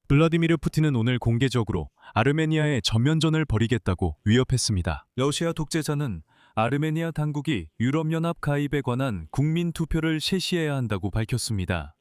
블라디미르 푸틴은 오늘 공개적으로 아르메니아에 전면전을 벌이겠다고 위협했습니다. 러시아 독재자는 아르메니아 당국이 유럽연합 가입에 관한 국민 투표를 실시해야 한다고 밝혔습니다.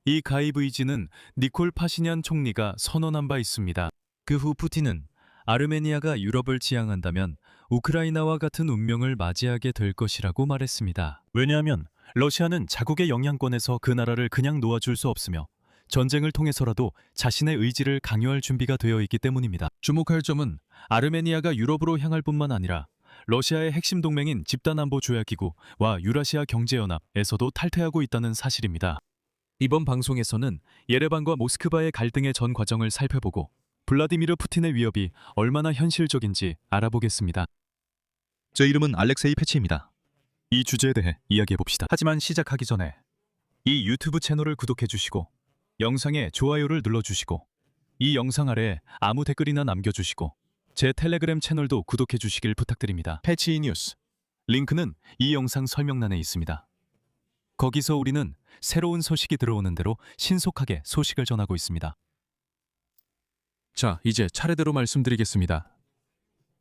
이 가입 의지는 니콜 파시냔 총리가 선언한 바 있습니다. 그 후 푸틴은 아르메니아가 유럽을 지향한다면 우크라이나와 같은 운명을 맞이하게 될 것이라고 말했습니다. 왜냐하면 러시아는 자국의 영향권에서 그 나라를 그냥 놓아줄 수 없으며 전쟁을 통해서라도 자신의 의지를 강요할 준비가 되어 있기 때문입니다. 주목할 점은 아르메니아가 유럽으로 향할 뿐만 아니라 러시아의 핵심 동맹인 집단안보조약기구와 유라시아 경제연합에서도 탈퇴하고 있다는 사실입니다. 이번 방송에서는 예레반과 모스크바의 갈등의 전 과정을 살펴보고 블라디미르 푸틴의 위협이 얼마나 현실적인지 알아보겠습니다. 제 이름은 알렉세이 패치입니다. 이 주제에 대해 이야기해봅시다. 하지만 시작하기 전에 이 유튜브 채널을 구독해주시고 영상에 좋아요를 눌러주시고 이 영상 아래에 아무 댓글이나 남겨주시고 제 텔레그램 채널도 구독해주시길 부탁드립니다. 패치 뉴스 링크는 이 영상 설명란에 있습니다. 거기서 우리는 새로운 소식이 들어오는 대로 신속하게 소식을 전하고 있습니다. 자, 이제 차례대로 말씀드리겠습니다.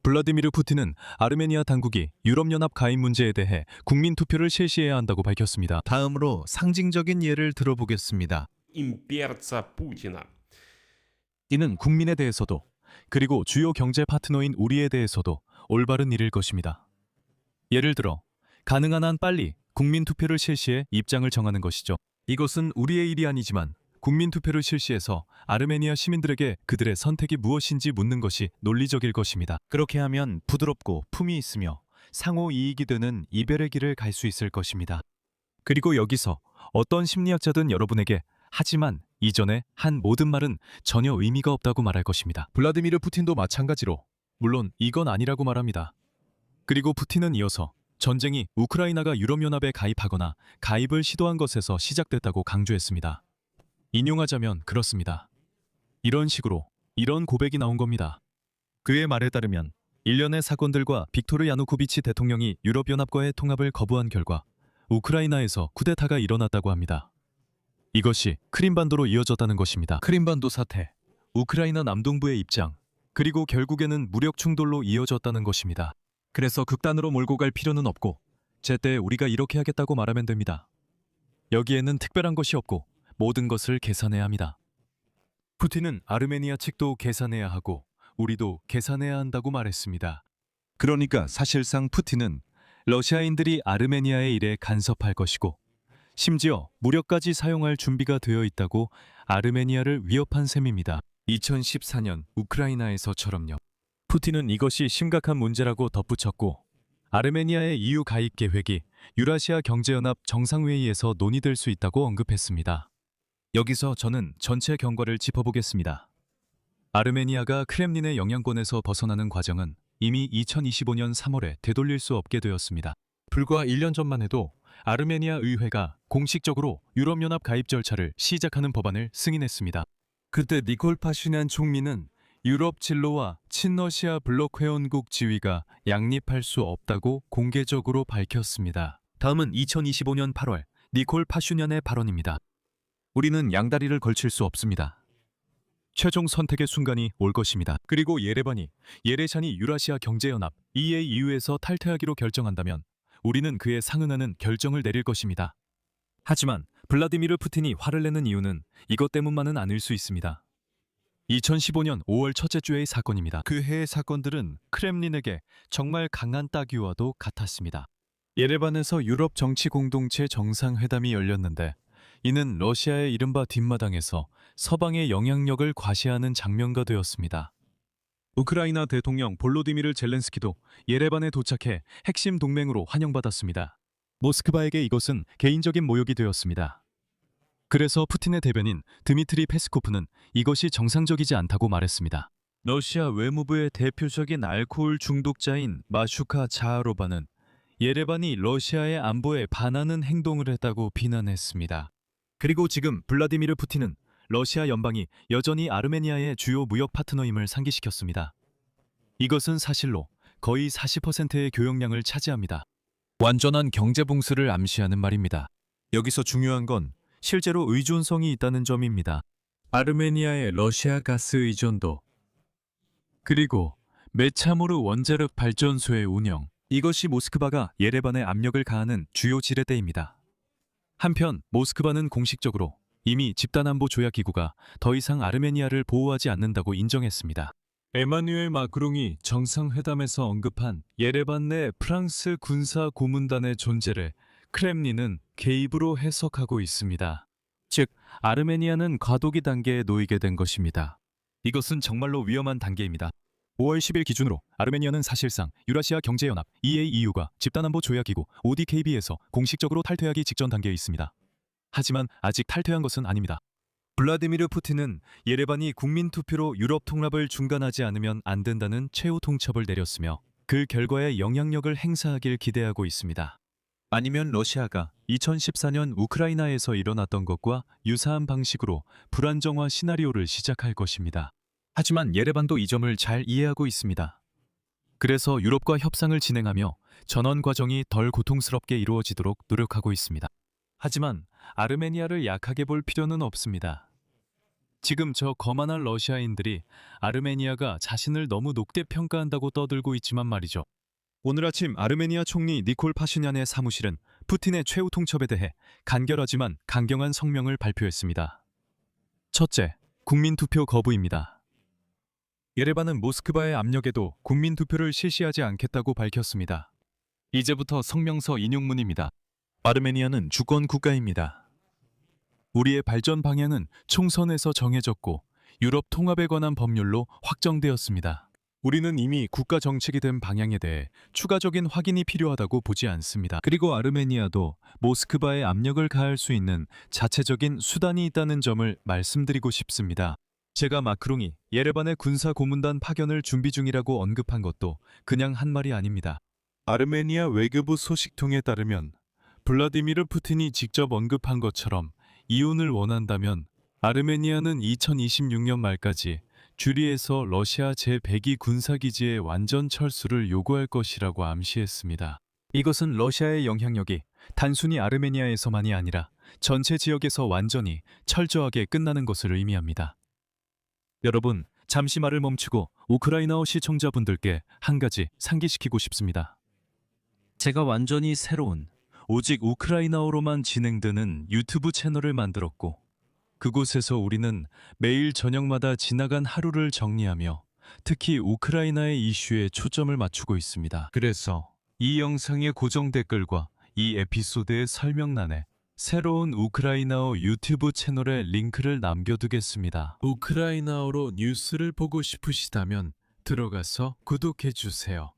블라디미르 푸틴은 아르메니아 당국이 유럽연합 가입 문제에 대해 국민투표를 실시해야 한다고 밝혔습니다. 다음으로 상징적인 예를 들어보겠습니다. имперца Путина. 이는 국민에 대해서도 그리고 주요 경제 파트너인 우리에 대해서도 올바른 일일 것입니다. 예를 들어 가능한 한 빨리 국민투표를 실시해 입장을 정하는 것이죠. 이것은 우리의 일이 아니지만 국민투표를 실시해서 아르메니아 시민들에게 그들의 선택이 무엇인지 묻는 것이 논리적일 것입니다. 그렇게 하면 부드럽고 품이 있으며 상호 이익이 되는 이별의 길을 갈 수 있을 것입니다. 그리고 여기서 어떤 심리학자든 여러분에게 하지만 이전에 한 모든 말은 전혀 의미가 없다고 말할 것입니다. 블라디미르 푸틴도 마찬가지로 물론 이건 아니라고 말합니다. 그리고 푸틴은 이어서 전쟁이 우크라이나가 유럽연합에 가입하거나 가입을 시도한 것에서 시작됐다고 강조했습니다. 인용하자면 그렇습니다. 이런 식으로 이런 고백이 나온 겁니다. 그의 말에 따르면 일련의 사건들과 빅토르 야누코비치 대통령이 유럽연합과의 통합을 거부한 결과 우크라이나에서 쿠데타가 일어났다고 합니다. 이것이 크림반도로 이어졌다는 것입니다. 크림반도 사태, 우크라이나 남동부의 입장, 그리고 결국에는 무력 충돌로 이어졌다는 것입니다. 그래서 극단으로 몰고 갈 필요는 없고 제때 우리가 이렇게 하겠다고 말하면 됩니다. 여기에는 특별한 것이 없고 모든 것을 계산해야 합니다. 푸틴은 아르메니아 측도 계산해야 하고 우리도 계산해야 한다고 말했습니다. 그러니까 사실상 푸틴은 러시아인들이 아르메니아의 일에 간섭할 것이고 심지어 무력까지 사용할 준비가 되어 있다고 아르메니아를 위협한 셈입니다. 2014년 우크라이나에서처럼요. 푸틴은 이것이 심각한 문제라고 덧붙였고 아르메니아의 EU 가입 계획이 유라시아 경제연합 정상회의에서 논의될 수 있다고 언급했습니다. 여기서 저는 전체 경과를 짚어보겠습니다. 아르메니아가 크렘린의 영향권에서 벗어나는 과정은 이미 2025년 3월에 되돌릴 수 없게 되었습니다. 불과 1년 전만 해도 아르메니아 의회가 공식적으로 유럽연합 가입 절차를 시작하는 법안을 승인했습니다. 그때 니콜 파시냔 총리는 유럽 진로와 친러시아 블록 회원국 지위가 양립할 수 없다고 공개적으로 밝혔습니다. 다음은 2025년 8월 니콜 파슈냔의 발언입니다. 우리는 양다리를 걸칠 수 없습니다. 최종 선택의 순간이 올 것입니다. 그리고 예레반이 유라시아 경제연합 EAU에서 탈퇴하기로 결정한다면 우리는 그에 상응하는 결정을 내릴 것입니다. 하지만 블라디미르 푸틴이 화를 내는 이유는 이것 때문만은 아닐 수 있습니다. 2015년 5월 첫째 주의 사건입니다. 그 해의 사건들은 크렘린에게 정말 강한 따귀와도 같았습니다. 예레반에서 유럽 정치 공동체 정상회담이 열렸는데 이는 러시아의 이른바 뒷마당에서 서방의 영향력을 과시하는 장면가 되었습니다. 우크라이나 대통령 볼로디미르 젤렌스키도 예레반에 도착해 핵심 동맹으로 환영받았습니다. 모스크바에게 이것은 개인적인 모욕이 되었습니다. 그래서 푸틴의 대변인 드미트리 페스코프는 이것이 정상적이지 않다고 말했습니다. 러시아 외무부의 대표적인 알코올 중독자인 마슈카 자하로바는 예레반이 러시아의 안보에 반하는 행동을 했다고 비난했습니다. 그리고 지금 블라디미르 푸틴은 러시아 연방이 여전히 아르메니아의 주요 무역 파트너임을 상기시켰습니다. 이것은 사실로 거의 40%의 교역량을 차지합니다. 완전한 경제 봉쇄를 암시하는 말입니다. 여기서 중요한 건 실제로 의존성이 있다는 점입니다. 아르메니아의 러시아 가스 의존도, 그리고 메차모르 원자력 발전소의 운영, 이것이 모스크바가 예레반에 압력을 가하는 주요 지렛대입니다. 한편 모스크바는 공식적으로 이미 집단안보 조약기구가 더 이상 아르메니아를 보호하지 않는다고 인정했습니다. 에마뉘엘 마크롱이 정상회담에서 언급한 예레반 내 프랑스 군사 고문단의 존재를 크렘린은 개입으로 해석하고 있습니다. 즉, 아르메니아는 과도기 단계에 놓이게 된 것입니다. 이것은 정말로 위험한 단계입니다. 5월 10일 기준으로 아르메니아는 사실상 유라시아 경제연합 EAEU가 집단안보 조약기구 ODKB에서 공식적으로 탈퇴하기 직전 단계에 있습니다. 하지만 아직 탈퇴한 것은 아닙니다. 블라디미르 푸틴은 예레반이 국민투표로 유럽 통합을 중단하지 않으면 안 된다는 최후 통첩을 내렸으며 그 결과에 영향력을 행사하길 기대하고 있습니다. 아니면 러시아가 2014년 우크라이나에서 일어났던 것과 유사한 방식으로 불안정화 시나리오를 시작할 것입니다. 하지만 예레반도 이 점을 잘 이해하고 있습니다. 그래서 유럽과 협상을 진행하며 전원 과정이 덜 고통스럽게 이루어지도록 노력하고 있습니다. 하지만 아르메니아를 약하게 볼 필요는 없습니다. 지금 저 거만한 러시아인들이 아르메니아가 자신을 너무 높게 평가한다고 떠들고 있지만 말이죠. 오늘 아침 아르메니아 총리 니콜 파슈냔의 사무실은 푸틴의 최후 통첩에 대해 간결하지만 강경한 성명을 발표했습니다. 첫째, 국민투표 거부입니다. 예레반은 모스크바의 압력에도 국민투표를 실시하지 않겠다고 밝혔습니다. 이제부터 성명서 인용문입니다. 아르메니아는 주권 국가입니다. 우리의 발전 방향은 총선에서 정해졌고 유럽 통합에 관한 법률로 확정되었습니다. 우리는 이미 국가 정책이 된 방향에 대해 추가적인 확인이 필요하다고 보지 않습니다. 그리고 아르메니아도 모스크바에 압력을 가할 수 있는 자체적인 수단이 있다는 점을 말씀드리고 싶습니다. 제가 마크롱이 예레반의 군사 고문단 파견을 준비 중이라고 언급한 것도 그냥 한 말이 아닙니다. 아르메니아 외교부 소식통에 따르면 블라디미르 푸틴이 직접 언급한 것처럼 이혼을 원한다면 아르메니아는 2026년 말까지 주리에서 러시아 제102 군사기지의 완전 철수를 요구할 것이라고 암시했습니다. 이것은 러시아의 영향력이 단순히 아르메니아에서만이 아니라 전체 지역에서 완전히 철저하게 끝나는 것을 의미합니다. 여러분, 잠시 말을 멈추고 우크라이나어 시청자분들께 한 가지 상기시키고 싶습니다. 제가 완전히 새로운 오직 우크라이나어로만 진행되는 유튜브 채널을 만들었고 그곳에서 우리는 매일 저녁마다 지나간 하루를 정리하며 특히 우크라이나의 이슈에 초점을 맞추고 있습니다. 그래서 이 영상의 고정 댓글과 이 에피소드의 설명란에 새로운 우크라이나어 유튜브 채널의 링크를 남겨두겠습니다. 우크라이나어로 뉴스를 보고 싶으시다면 들어가서 구독해주세요.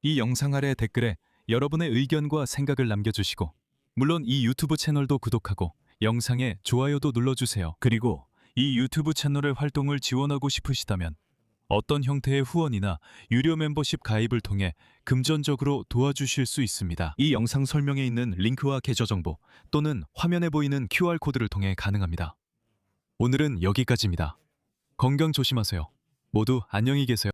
이 영상 아래 댓글에 여러분의 의견과 생각을 남겨주시고 물론 이 유튜브 채널도 구독하고 영상에 좋아요도 눌러주세요. 그리고 이 유튜브 채널의 활동을 지원하고 싶으시다면 어떤 형태의 후원이나 유료 멤버십 가입을 통해 금전적으로 도와주실 수 있습니다. 이 영상 설명에 있는 링크와 계좌 정보 또는 화면에 보이는 QR코드를 통해 가능합니다. 오늘은 여기까지입니다. 건강 조심하세요. 모두 안녕히 계세요.